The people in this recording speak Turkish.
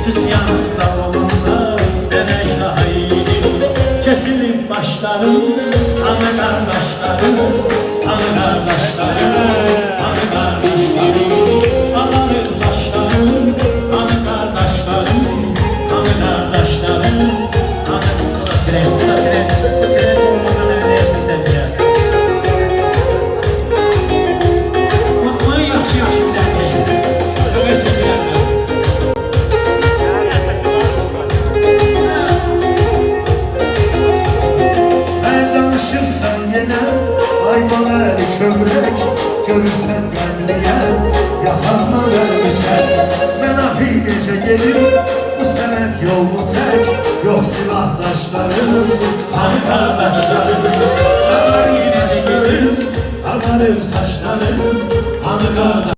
Sus yanında olanlar dene şahidim. Kesilip başlarım, anı kardeşlerim, anı kardeşlerim, anı kardeşlerim. Ağarır saçlarım, anı kardeşlerim, anı kardeşlerim, anı tren, bu da tren, bu tren olmasa ne dersin biraz. Onu yaxşı bir dənə çəkin. Ögəz çəkirəm. Ayvaları kövrek, görürsen qəmliyəm, yaxandan ölmüşəm. Mən ahi necə gelim, bu sənət yolu tək, yox silahdaşlarım, hanı qardaşlarım. Ağarım saçlarım, hanı qardaşlarım.